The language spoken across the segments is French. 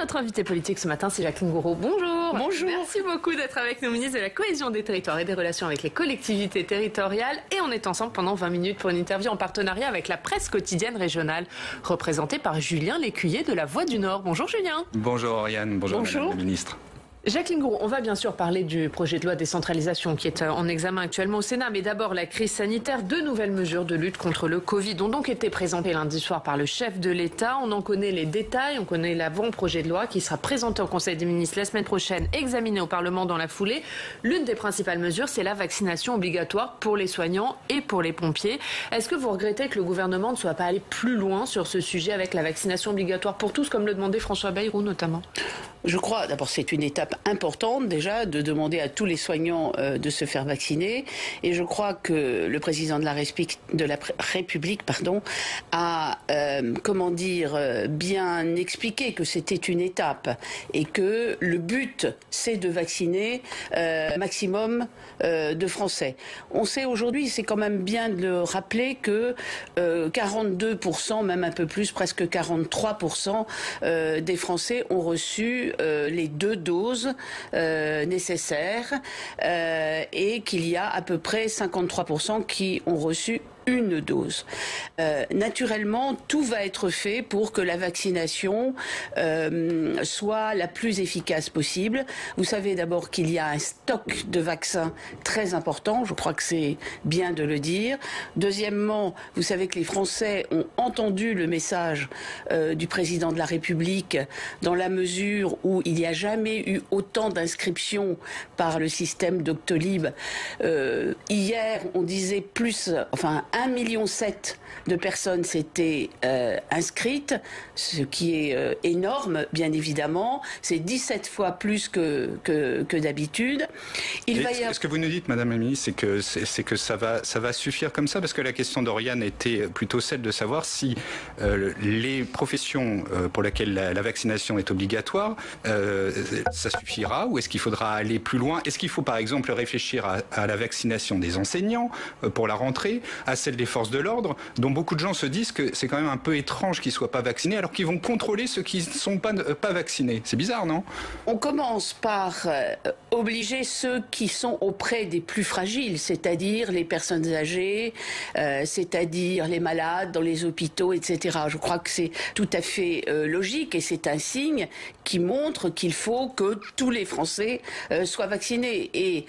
notre invité politique ce matin, c'est Jacqueline Gouraud. Bonjour. Bonjour. Merci beaucoup d'être avec nous, ministre de la Cohésion des Territoires et des Relations avec les collectivités territoriales. Et on est ensemble pendant 20 minutes pour une interview en partenariat avec la presse quotidienne régionale, représentée par Julien Lécuyer de La Voix du Nord. Bonjour Julien. Bonjour Oriane, bonjour Madame la Ministre. Jacqueline Gouraud, on va bien sûr parler du projet de loi décentralisation qui est en examen actuellement au Sénat, mais d'abord la crise sanitaire. Deux nouvelles mesures de lutte contre le Covid ont donc été présentées lundi soir par le chef de l'État. On en connaît les détails, on connaît l'avant-projet de loi qui sera présenté au Conseil des ministres la semaine prochaine, examiné au Parlement dans la foulée. L'une des principales mesures, c'est la vaccination obligatoire pour les soignants et pour les pompiers. Est-ce que vous regrettez que le gouvernement ne soit pas allé plus loin sur ce sujet avec la vaccination obligatoire pour tous, comme le demandait François Bayrou notamment? Je crois, d'abord, c'est une étape importante déjà de demander à tous les soignants de se faire vacciner. Et je crois que le président de la République, a, bien expliqué que c'était une étape et que le but, c'est de vacciner maximum de Français. On sait aujourd'hui, c'est quand même bien de le rappeler, que 42%, même un peu plus, presque 43% des Français ont reçu les 2 doses nécessaires et qu'il y a à peu près 53% qui ont reçu une dose. Naturellement, tout va être fait pour que la vaccination soit la plus efficace possible. Vous savez d'abord qu'il y a un stock de vaccins très important, je crois que c'est bien de le dire. Deuxièmement, vous savez que les Français ont entendu le message du président de la République dans la mesure où il n'y a jamais eu autant d'inscriptions par le système Doctolib. Hier, on disait 1,7 million de personnes s'étaient inscrites, ce qui est énorme, bien évidemment. C'est 17 fois plus que d'habitude. Ce que vous nous dites, Madame la Ministre, c'est que ça va suffire comme ça, parce que la question d'Oriane était plutôt celle de savoir si les professions pour lesquelles la vaccination est obligatoire, ça suffira, ou est-ce qu'il faudra aller plus loin? Est-ce qu'il faut par exemple réfléchir à la vaccination des enseignants pour la rentrée, à celle des forces de l'ordre, dont beaucoup de gens se disent que c'est quand même un peu étrange qu'ils ne soient pas vaccinés, alors qu'ils vont contrôler ceux qui ne sont pas vaccinés. C'est bizarre, non? On commence par obliger ceux qui sont auprès des plus fragiles, c'est-à-dire les personnes âgées, c'est-à-dire les malades dans les hôpitaux, etc. Je crois que c'est tout à fait logique et c'est un signe qui montre qu'il faut que tous les Français soient vaccinés. Et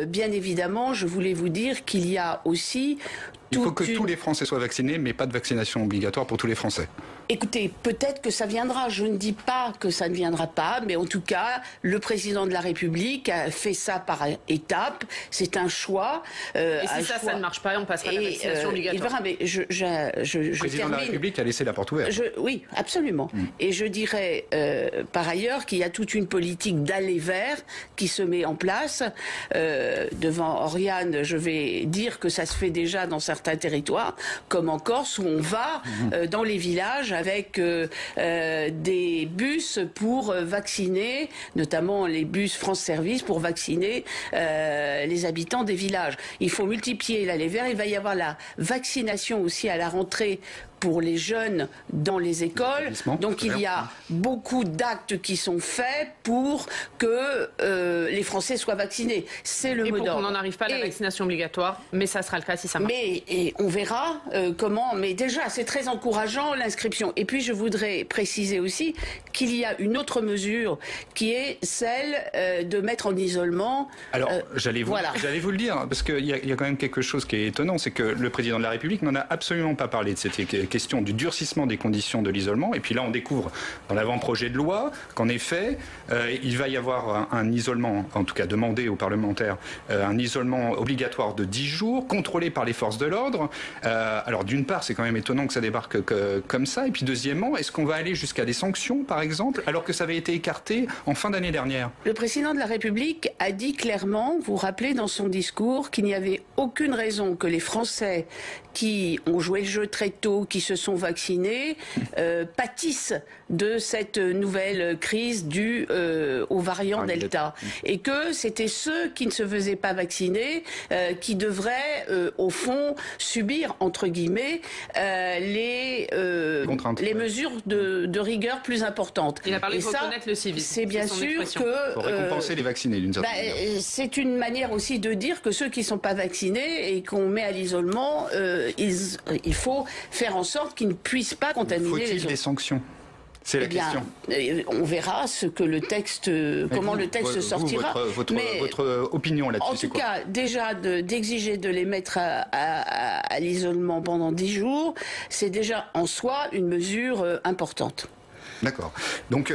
bien évidemment, je voulais vous dire qu'il y a aussi... Il faut que tous les Français soient vaccinés, mais pas de vaccination obligatoire pour tous les Français. Écoutez, peut-être que ça viendra. Je ne dis pas que ça ne viendra pas, mais en tout cas, le président de la République a fait ça par étapes. C'est un choix. Et si ça ne marche pas, on passera à la vaccination obligatoire. Il verra, mais le président de la République a laissé la porte ouverte. Oui, absolument. Et je dirais par ailleurs qu'il y a toute une politique d'aller vers qui se met en place. Devant Oriane, je vais dire que ça se fait déjà dans certains territoires, comme en Corse, où on va dans les villages avec des bus pour vacciner, notamment les bus France Service, pour vacciner les habitants des villages. Il faut multiplier l'aller vers. Il va y avoir la vaccination aussi à la rentrée pour les jeunes dans les écoles. Donc il y a beaucoup d'actes qui sont faits pour que les Français soient vaccinés. C'est le mot d'ordre. Et pour qu'on n'en arrive pas à la vaccination obligatoire, mais ça sera le cas si ça marche. Et on verra comment. Mais déjà, c'est très encourageant l'inscription. Et puis je voudrais préciser aussi qu'il y a une autre mesure qui est celle de mettre en isolement. Alors j'allais vous le dire, parce qu'il y a quand même quelque chose qui est étonnant, c'est que le président de la République n'en a absolument pas parlé de cette question du durcissement des conditions de l'isolement. Et puis là, on découvre dans l'avant-projet de loi qu'en effet, il va y avoir un isolement, en tout cas demandé aux parlementaires, un isolement obligatoire de 10 jours, contrôlé par les forces de l'ordre. Alors d'une part, c'est quand même étonnant que ça débarque comme ça. Et puis deuxièmement, est-ce qu'on va aller jusqu'à des sanctions, par exemple, alors que ça avait été écarté en fin d'année dernière? Le président de la République a dit clairement, vous vous rappelez dans son discours, qu'il n'y avait aucune raison que les Français qui ont joué le jeu très tôt, qui se sont vaccinés pâtissent de cette nouvelle crise due au variant Delta. Et que c'était ceux qui ne se faisaient pas vacciner qui devraient, au fond, subir, entre guillemets, les mesures de rigueur plus importantes. Il a parlé de reconnaître le civisme. C'est bien sûr que... Pour récompenser les vaccinés, d'une certaine manière. C'est une manière aussi de dire que ceux qui ne sont pas vaccinés et qu'on met à l'isolement, il faut faire en sorte qu'ils ne puissent pas contaminer les autres. Faut-il des sanctions ? C'est la question. On verra ce que le texte, comment le texte sortira. Votre opinion là-dessus, c'est quoi ? En tout cas, déjà d'exiger de les mettre à l'isolement pendant 10 jours, c'est déjà en soi une mesure importante. D'accord. Donc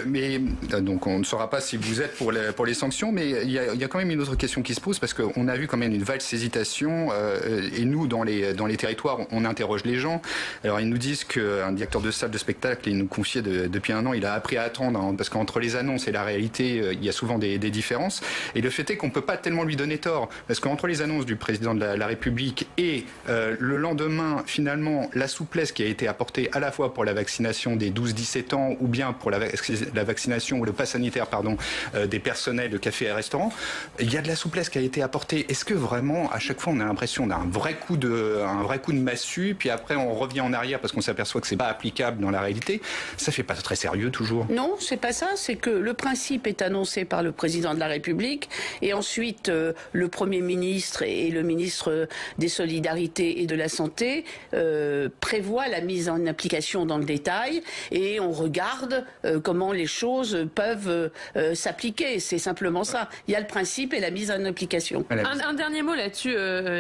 on ne saura pas si vous êtes pour les sanctions, mais il y a quand même une autre question qui se pose, parce qu'on a vu quand même une valse hésitation, et nous, dans les territoires, on interroge les gens. Alors ils nous disent qu'un directeur de salle de spectacle, il nous confiait depuis un an, il a appris à attendre, parce qu'entre les annonces et la réalité, il y a souvent des différences. Et le fait est qu'on ne peut pas tellement lui donner tort, parce qu'entre les annonces du président de la République et le lendemain, finalement, la souplesse qui a été apportée à la fois pour la vaccination des 12-17 ans, ou bien pour la vaccination ou le pass sanitaire, des personnels de cafés et restaurants, il y a de la souplesse qui a été apportée. Est-ce que vraiment, à chaque fois, on a l'impression d'un vrai coup de massue, puis après on revient en arrière parce qu'on s'aperçoit que c'est pas applicable dans la réalité? Ça fait pas très sérieux toujours. Non, c'est pas ça. C'est que le principe est annoncé par le président de la République, et ensuite le Premier ministre et le ministre des Solidarités et de la Santé prévoient la mise en application dans le détail, et on regarde comment les choses peuvent s'appliquer. C'est simplement ça. Il y a le principe et la mise en application. Un dernier mot là-dessus,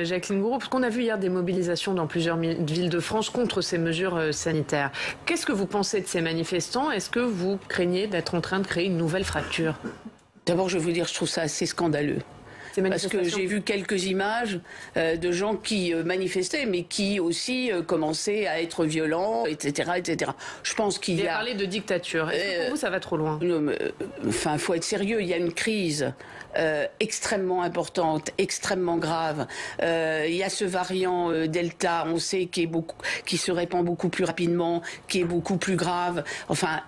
Jacqueline Gouraud, parce qu'on a vu hier des mobilisations dans plusieurs villes de France contre ces mesures sanitaires. Qu'est-ce que vous pensez de ces manifestants? Est-ce que vous craignez d'être en train de créer une nouvelle fracture? D'abord, je veux dire, je trouve ça assez scandaleux. Parce que j'ai vu quelques images de gens qui manifestaient, mais qui aussi commençaient à être violents, etc., etc. Je pense qu'il y a... parlé de dictature. Est-ce que pour vous, ça va trop loin? Enfin, faut être sérieux. Il y a une crise extrêmement importante, extrêmement grave. Il y a ce variant Delta, on sait, qui se répand beaucoup plus rapidement, qui est beaucoup plus grave. Enfin...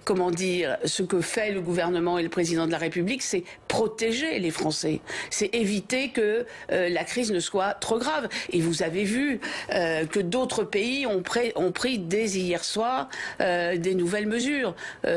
comment dire, ce que fait le gouvernement et le président de la République, c'est protéger les Français. C'est éviter que la crise ne soit trop grave. Et vous avez vu que d'autres pays ont pris dès hier soir des nouvelles mesures.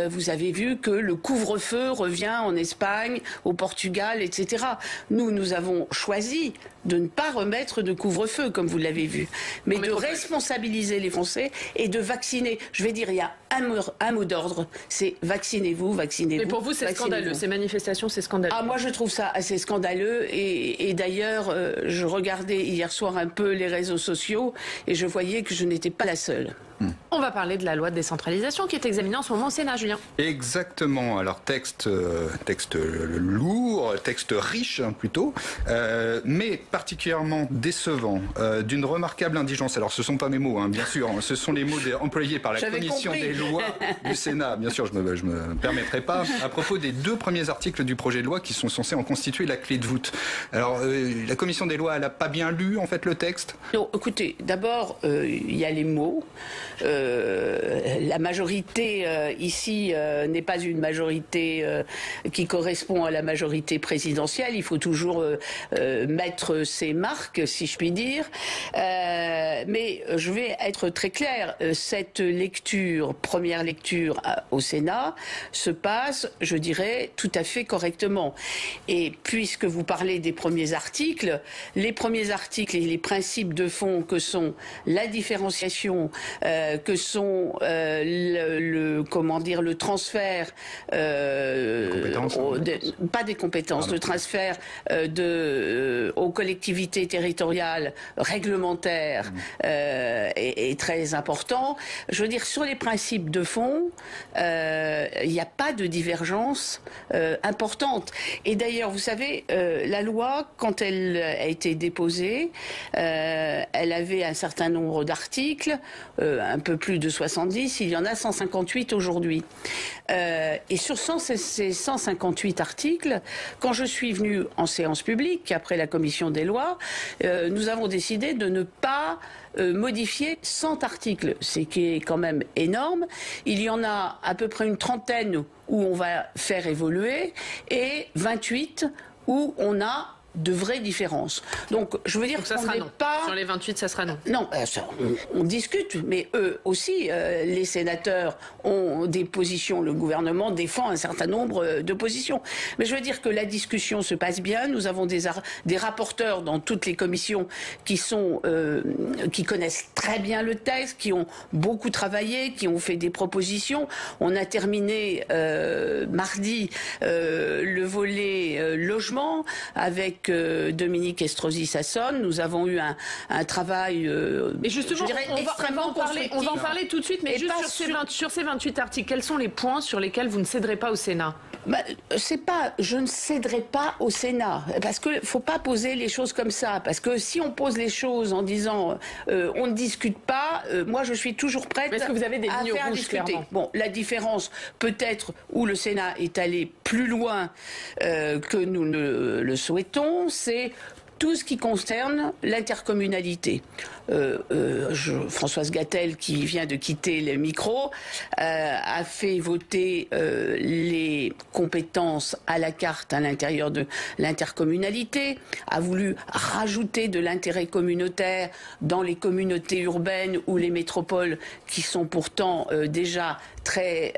Vous avez vu que le couvre-feu revient en Espagne, au Portugal, etc. Nous avons choisi de ne pas remettre de couvre-feu, comme vous l'avez vu, mais de responsabiliser les Français et de vacciner. Je vais dire, il y a un mot d'ordre, c'est vaccinez-vous, vaccinez-vous. Mais pour vous, c'est scandaleux. Ces manifestations, c'est scandaleux. Ah, moi, je trouve ça assez scandaleux. Et d'ailleurs, je regardais hier soir un peu les réseaux sociaux et je voyais que je n'étais pas la seule. On va parler de la loi de décentralisation qui est examinée en ce moment au Sénat, Julien. Exactement. Alors, texte lourd, texte riche plutôt, mais particulièrement décevant, d'une remarquable indigence. Alors, ce ne sont pas mes mots, bien sûr. Ce sont les mots employés par la Commission des lois du Sénat. Bien sûr, je me permettrai pas. À propos des 2 premiers articles du projet de loi qui sont censés en constituer la clé de voûte. Alors, la Commission des lois, elle n'a pas bien lu, en fait, le texte? Non, écoutez, d'abord, il y a les mots. La majorité ici n'est pas une majorité qui correspond à la majorité présidentielle. Il faut toujours mettre ses marques, si je puis dire. Mais je vais être très claire. Cette première lecture au Sénat, se passe, je dirais, tout à fait correctement. Et puisque vous parlez des premiers articles, les premiers articles et les principes de fond que sont la différenciation, que sont le transfert, pas des compétences, le transfert aux collectivités territoriales réglementaires est très important. Je veux dire, sur les principes de fond, il n'y a pas de divergence importante. Et d'ailleurs, vous savez, la loi, quand elle a été déposée, elle avait un certain nombre d'articles, un un peu plus de 70, il y en a 158 aujourd'hui. Et sur ces 158 articles, quand je suis venue en séance publique, après la commission des lois, nous avons décidé de ne pas modifier 100 articles, ce qui est quand même énorme. Il y en a à peu près une trentaine où on va faire évoluer et 28 où on a de vraies différences. Donc, je veux dire qu'on n'est pas... Sur les 28, ça sera non. Non, on discute, mais eux aussi, les sénateurs ont des positions, le gouvernement défend un certain nombre de positions. Mais je veux dire que la discussion se passe bien, nous avons des rapporteurs dans toutes les commissions qui connaissent très bien le texte, qui ont beaucoup travaillé, qui ont fait des propositions. On a terminé mardi le volet logement avec Dominique Estrosi-Sassonne. Nous avons eu un travail et justement, extrêmement constructif. On va en parler tout de suite, mais juste sur ces 28 articles, quels sont les points sur lesquels vous ne céderez pas au Sénat ? Je ne céderai pas au Sénat, parce qu'il ne faut pas poser les choses comme ça, parce que si on pose les choses en disant on ne discute pas, moi je suis toujours prête à faire discuter. Est-ce que vous avez des lignes rouges, clairement ? Bon, la différence peut-être où le Sénat est allé plus loin que nous ne le souhaitons, c'est tout ce qui concerne l'intercommunalité. Françoise Gatel, qui vient de quitter le micro, a fait voter les compétences à la carte à l'intérieur de l'intercommunalité, a voulu rajouter de l'intérêt communautaire dans les communautés urbaines ou les métropoles qui sont pourtant déjà très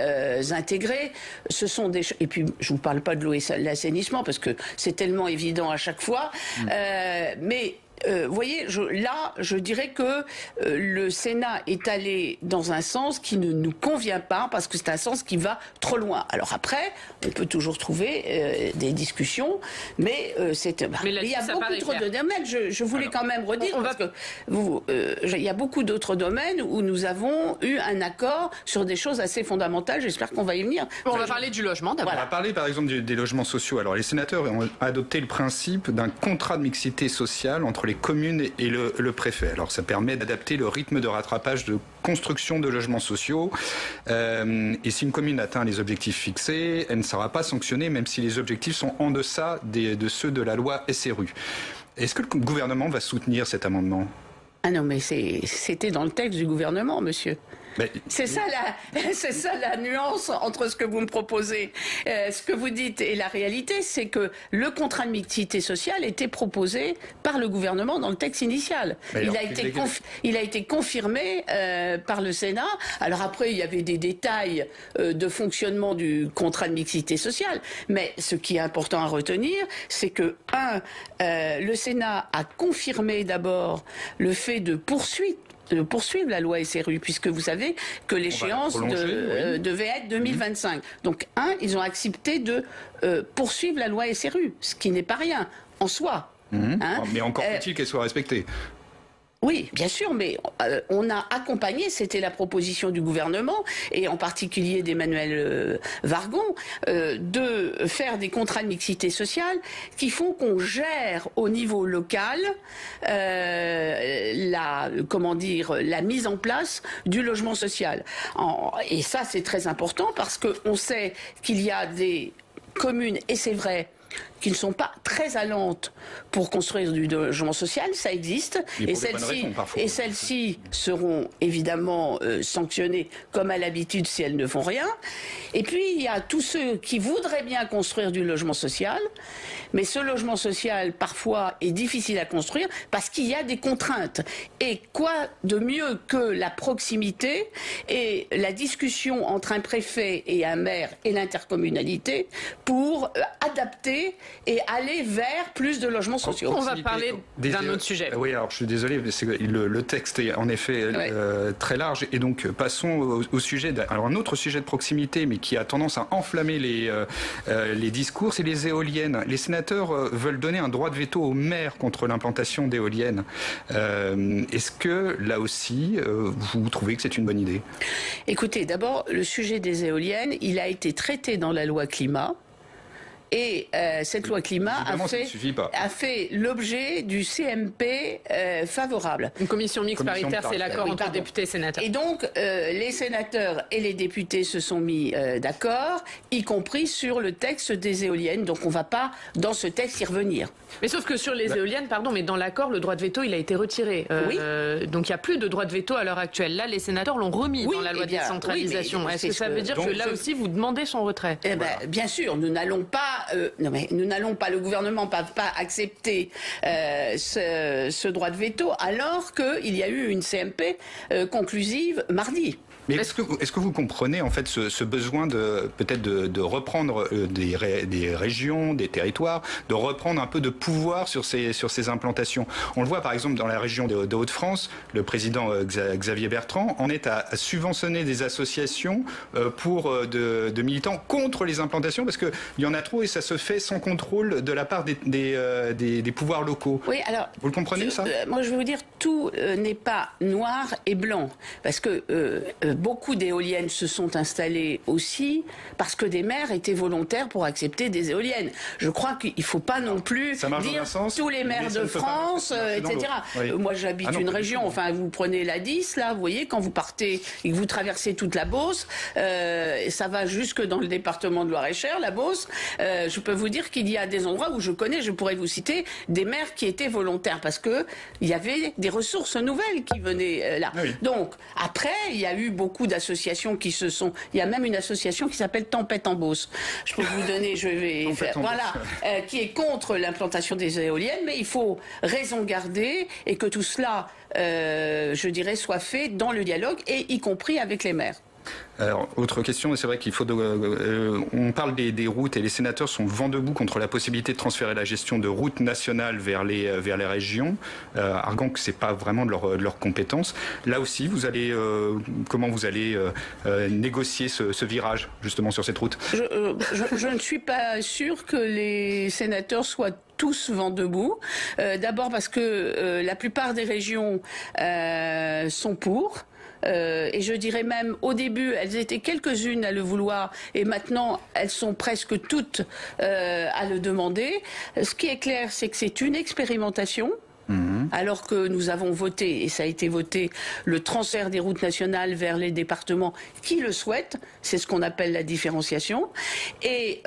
intégrées. Ce sont des et puis je vous parle pas de l'eau et l'assainissement parce que c'est tellement évident à chaque fois, mais vous voyez, je dirais que le Sénat est allé dans un sens qui ne nous convient pas, parce que c'est un sens qui va trop loin. Alors après, on peut toujours trouver des discussions, mais il y a beaucoup trop de domaines. Je voulais quand même redire, parce que il y a beaucoup d'autres domaines où nous avons eu un accord sur des choses assez fondamentales. J'espère qu'on va y venir. On va parler du logement d'abord. On va parler par exemple des logements sociaux. Alors les sénateurs ont adopté le principe d'un contrat de mixité sociale entre les communes et le préfet. Alors ça permet d'adapter le rythme de rattrapage de construction de logements sociaux. Et si une commune atteint les objectifs fixés, elle ne sera pas sanctionnée, même si les objectifs sont en deçà de ceux de la loi SRU. Est-ce que le gouvernement va soutenir cet amendement ? Ah non, mais c'était dans le texte du gouvernement, monsieur. C'est ça la nuance entre ce que vous me proposez, ce que vous dites et la réalité, c'est que le contrat de mixité sociale était proposé par le gouvernement dans le texte initial. Il a été confirmé par le Sénat. Alors après, il y avait des détails de fonctionnement du contrat de mixité sociale, mais ce qui est important à retenir, c'est que le Sénat a confirmé d'abord le fait de poursuivre la loi SRU, puisque vous savez que l'échéance devait être 2025. Donc, ils ont accepté de poursuivre la loi SRU, ce qui n'est pas rien en soi. Mais encore faut-il qu'elle soit respectée. Oui, bien sûr, mais on a accompagné, c'était la proposition du gouvernement, et en particulier d'Emmanuel Wargon, de faire des contrats de mixité sociale qui font qu'on gère au niveau local la mise en place du logement social. Et ça, c'est très important parce qu'on sait qu'il y a des communes, et c'est vrai, qui ne sont pas très allantes pour construire du logement social, ça existe, et celles-ci seront évidemment sanctionnées comme à l'habitude si elles ne font rien. Et puis il y a tous ceux qui voudraient bien construire du logement social, mais ce logement social parfois est difficile à construire parce qu'il y a des contraintes. Et quoi de mieux que la proximité et la discussion entre un préfet et un maire et l'intercommunalité pour adapter et aller vers plus de logements sociaux. On va parler d'un autre sujet. Oui, alors je suis désolé, mais le texte est en effet très large. Et donc passons au sujet alors un autre sujet de proximité, mais qui a tendance à enflammer les discours, c'est les éoliennes. Les sénateurs veulent donner un droit de veto aux maires contre l'implantation d'éoliennes. Est-ce que là aussi, vous trouvez que c'est une bonne idée ? Écoutez, d'abord, le sujet des éoliennes, il a été traité dans la loi climat. Et cette loi climat a fait l'objet du CMP favorable. Une commission mixte paritaire, c'est l'accord entre députés et sénateurs. Et donc, les sénateurs et les députés se sont mis d'accord, y compris sur le texte des éoliennes. Donc, on ne va pas, dans ce texte, y revenir. Mais sauf que sur les éoliennes, pardon, mais dans l'accord, le droit de veto, il a été retiré. Donc, il n'y a plus de droit de veto à l'heure actuelle. Là, les sénateurs l'ont remis dans la loi de décentralisation. Est-ce que ça veut dire que là aussi, vous demandez son retrait? Bien sûr, nous n'allons pas, le gouvernement ne peut pas accepter ce droit de veto alors qu'il y a eu une CMP conclusive mardi. Mais est-ce que vous comprenez en fait ce besoin peut-être de reprendre des régions, des territoires, de reprendre un peu de pouvoir sur ces implantations? On le voit par exemple dans la région de Hauts-de-France, le président Xavier Bertrand en est à subventionner des associations pour de militants contre les implantations parce qu'il y en a trop et ça se fait sans contrôle de la part des pouvoirs locaux. Oui, alors, vous le comprenez ça? Moi je vais vous dire, tout n'est pas noir et blanc parce que beaucoup d'éoliennes se sont installées aussi parce que des maires étaient volontaires pour accepter des éoliennes. Je crois qu'il ne faut pas non plus dire tous les maires de France, etc. Oui. Moi, j'habite une région, enfin, vous prenez la 10, là, vous voyez, quand vous partez et que vous traversez toute la Beauce, ça va jusque dans le département de Loir-et-Cher, la Beauce, je peux vous dire qu'il y a des endroits où je pourrais vous citer, des maires qui étaient volontaires parce que il y avait des ressources nouvelles qui venaient là. Oui. Donc, après, il y a eu beaucoup d'associations qui se sont... Il y a même une association qui s'appelle Tempête en Beauce. Je peux vous donner... qui est contre l'implantation des éoliennes, mais il faut raison garder et que tout cela, je dirais, soit fait dans le dialogue et y compris avec les maires. Alors, autre question, c'est vrai qu'il faut... on parle des routes et les sénateurs sont vent debout contre la possibilité de transférer la gestion de routes nationales vers les régions, arguant que ce n'est pas vraiment de leur compétence. Là aussi, comment vous allez négocier ce virage, justement, sur cette route? Je ne suis pas sûre que les sénateurs soient tous vent debout. D'abord parce que la plupart des régions sont pour. Et je dirais même, au début, elles étaient quelques-unes à le vouloir et maintenant, elles sont presque toutes à le demander. Ce qui est clair, c'est que c'est une expérimentation. Alors que nous avons voté, et ça a été voté, le transfert des routes nationales vers les départements qui le souhaitent, c'est ce qu'on appelle la différenciation, et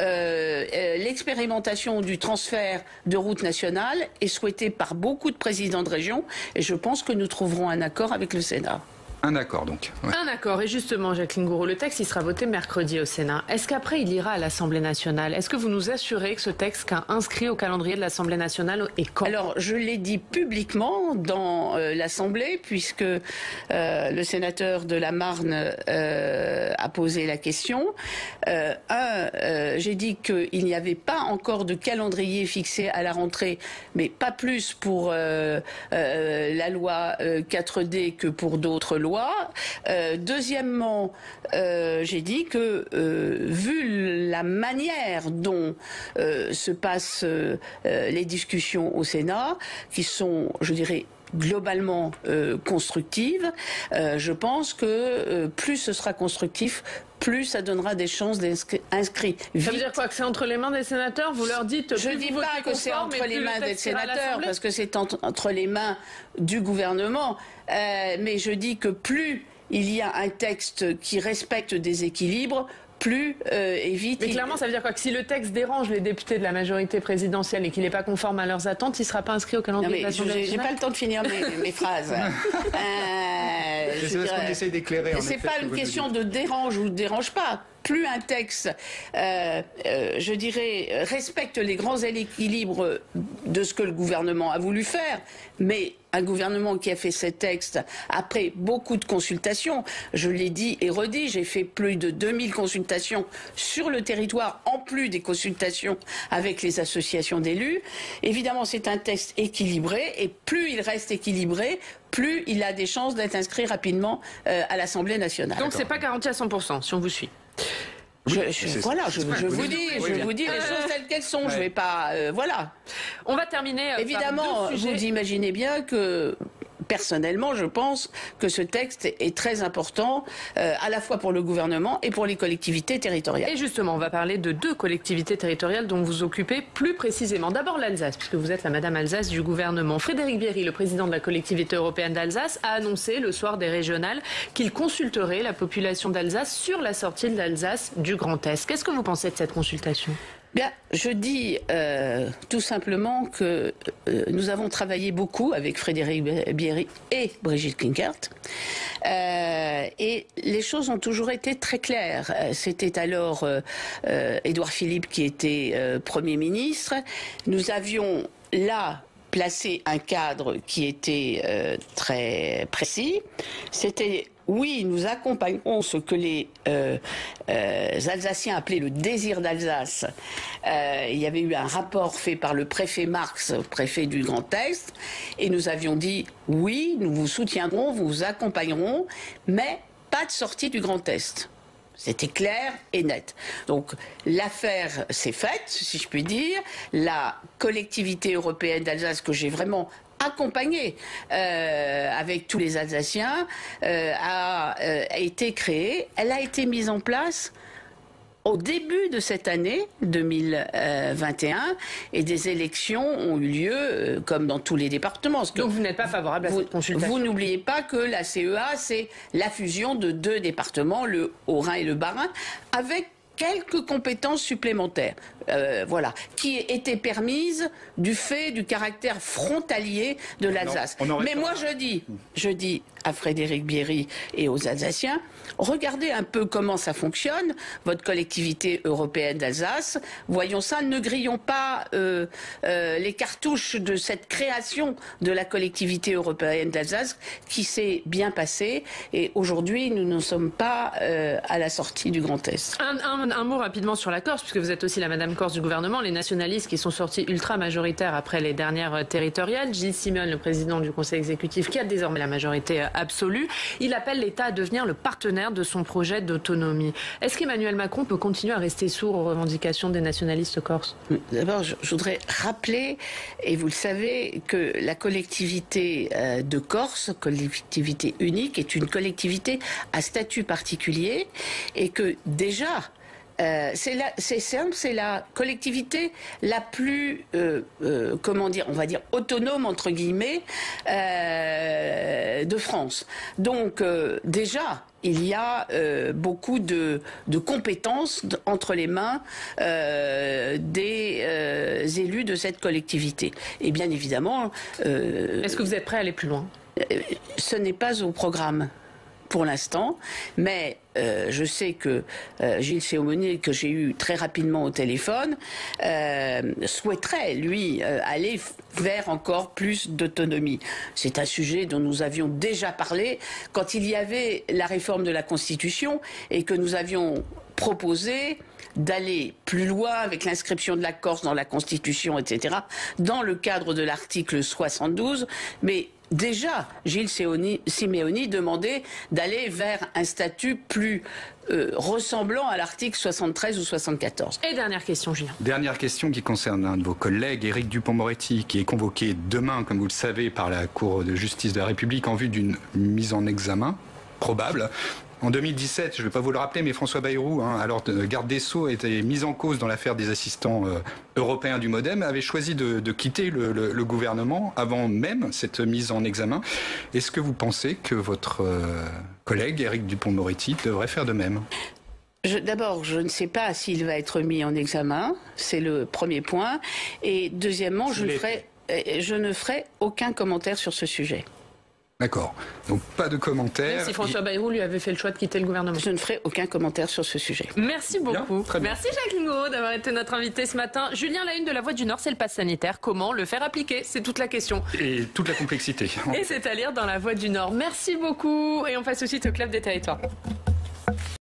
l'expérimentation du transfert de routes nationales est souhaitée par beaucoup de présidents de région, et je pense que nous trouverons un accord avec le Sénat. Un accord donc. Ouais. Un accord. Et justement, Jacqueline Gourault, le texte, il sera voté mercredi au Sénat. Est-ce qu'après, il ira à l'Assemblée nationale? Est-ce que vous nous assurez que ce texte sera inscrit au calendrier de l'Assemblée nationale et quand? Alors, je l'ai dit publiquement dans l'Assemblée, puisque le sénateur de la Marne a posé la question. J'ai dit qu'il n'y avait pas encore de calendrier fixé à la rentrée, mais pas plus pour la loi 4D que pour d'autres lois. Deuxièmement, j'ai dit que vu la manière dont se passent les discussions au Sénat, qui sont, je dirais, globalement constructives, je pense que plus ce sera constructif, plus ça donnera des chances d'inscrits. Ça veut dire quoi? Que c'est entre les mains des sénateurs? Vous leur dites... Je ne dis pas que c'est entre les mains des sénateurs, parce que c'est entre les mains du gouvernement. Mais je dis que plus il y a un texte qui respecte des équilibres, plus évite... Mais clairement, ça veut dire quoi? Que si le texte dérange les députés de la majorité présidentielle et qu'il n'est pas conforme à leurs attentes, il ne sera pas inscrit au calendrier de l'Assemblée nationale? J'ai pas le temps de finir mes phrases. C'est ce qu'on essaye d'éclairer. C'est pas une question de dérange ou de dérange pas. Plus un texte, je dirais, respecte les grands équilibres de ce que le gouvernement a voulu faire, mais un gouvernement qui a fait ces textes après beaucoup de consultations, je l'ai dit et redit, j'ai fait plus de 2000 consultations sur le territoire, en plus des consultations avec les associations d'élus. Évidemment, c'est un texte équilibré, et plus il reste équilibré, plus il a des chances d'être inscrit rapidement à l'Assemblée nationale. Donc c'est pas garanti à 100%, si on vous suit. Je vous dis les choses telles qu'elles sont. Je vais pas, voilà. On va terminer. Évidemment, vous imaginez bien que personnellement, je pense que ce texte est très important, à la fois pour le gouvernement et pour les collectivités territoriales. Et justement, on va parler de 2 collectivités territoriales dont vous occupez plus précisément. D'abord l'Alsace, puisque vous êtes la Madame Alsace du gouvernement. Frédéric Bierry, le président de la collectivité européenne d'Alsace, a annoncé le soir des régionales qu'il consulterait la population d'Alsace sur la sortie de l'Alsace du Grand Est. Qu'est-ce que vous pensez de cette consultation ? Bien, je dis tout simplement que nous avons travaillé beaucoup avec Frédéric Bierry et Brigitte Klinkert et les choses ont toujours été très claires. C'était alors Édouard Philippe qui était Premier ministre. Nous avions là placé un cadre qui était très précis. C'était oui, nous accompagnerons ce que les Alsaciens appelaient le désir d'Alsace. Il y avait eu un rapport fait par le préfet Marx, préfet du Grand Est, et nous avions dit oui, nous vous soutiendrons, vous accompagnerons, mais pas de sortie du Grand Est. C'était clair et net. Donc l'affaire s'est faite, si je puis dire. La collectivité européenne d'Alsace, que j'ai vraiment accompagnée avec tous les Alsaciens, a été créée. Elle a été mise en place au début de cette année 2021 et des élections ont eu lieu comme dans tous les départements. Donc vous n'êtes pas favorable à cette consultation ? Vous n'oubliez pas que la CEA, c'est la fusion de 2 départements, le Haut-Rhin et le Bas-Rhin, avec quelques compétences supplémentaires, qui étaient permises du fait du caractère frontalier de l'Alsace. Mais moi je dis à Frédéric Bierry et aux Alsaciens, regardez un peu comment ça fonctionne, votre collectivité européenne d'Alsace, voyons ça, ne grillons pas les cartouches de cette création de la collectivité européenne d'Alsace qui s'est bien passée et aujourd'hui nous ne sommes pas à la sortie du Grand Est. Un mot rapidement sur la Corse, puisque vous êtes aussi la Madame Corse du gouvernement. Les nationalistes qui sont sortis ultra majoritaires après les dernières territoriales. Gilles Simeone, le président du Conseil exécutif, qui a désormais la majorité absolue, il appelle l'État à devenir le partenaire de son projet d'autonomie. Est-ce qu'Emmanuel Macron peut continuer à rester sourd aux revendications des nationalistes corses ? D'abord, je voudrais rappeler, et vous le savez, que la collectivité de Corse, collectivité unique, est une collectivité à statut particulier et que déjà, c'est simple, c'est la collectivité la plus, on va dire, autonome, entre guillemets, de France. Donc, déjà, il y a beaucoup de compétences entre les mains des élus de cette collectivité. Et bien évidemment... Est-ce que vous êtes prêt à aller plus loin ? Ce n'est pas au programme pour l'instant, mais je sais que Gilles Simeone, que j'ai eu très rapidement au téléphone, souhaiterait, lui, aller vers encore plus d'autonomie. C'est un sujet dont nous avions déjà parlé quand il y avait la réforme de la Constitution et que nous avions proposé d'aller plus loin avec l'inscription de la Corse dans la Constitution, etc., dans le cadre de l'article 72, mais déjà, Gilles Simeone demandait d'aller vers un statut plus ressemblant à l'article 73 ou 74. Et dernière question, Julien. Dernière question qui concerne un de vos collègues, Éric Dupond-Moretti, qui est convoqué demain, comme vous le savez, par la Cour de justice de la République en vue d'une mise en examen probable. En 2017, je ne vais pas vous le rappeler, mais François Bayrou, alors garde des Sceaux, était mis en cause dans l'affaire des assistants européens du MoDem, avait choisi de quitter le gouvernement avant même cette mise en examen. Est-ce que vous pensez que votre collègue, Éric Dupond-Moretti, devrait faire de même ? D'abord, je ne sais pas s'il va être mis en examen, c'est le premier point. Et deuxièmement, je ne ferai aucun commentaire sur ce sujet. D'accord. Donc pas de commentaires. Même si François Bayrou lui avait fait le choix de quitter le gouvernement. Je ne ferai aucun commentaire sur ce sujet. Merci beaucoup. Bien, merci Jacqueline Gouraud d'avoir été notre invitée ce matin. Julien, la une de La Voix du Nord, c'est le pass sanitaire. Comment le faire appliquer ? C'est toute la question. Et toute la complexité. Et c'est à lire dans La Voix du Nord. Merci beaucoup. Et on passe aussi au Club des Territoires.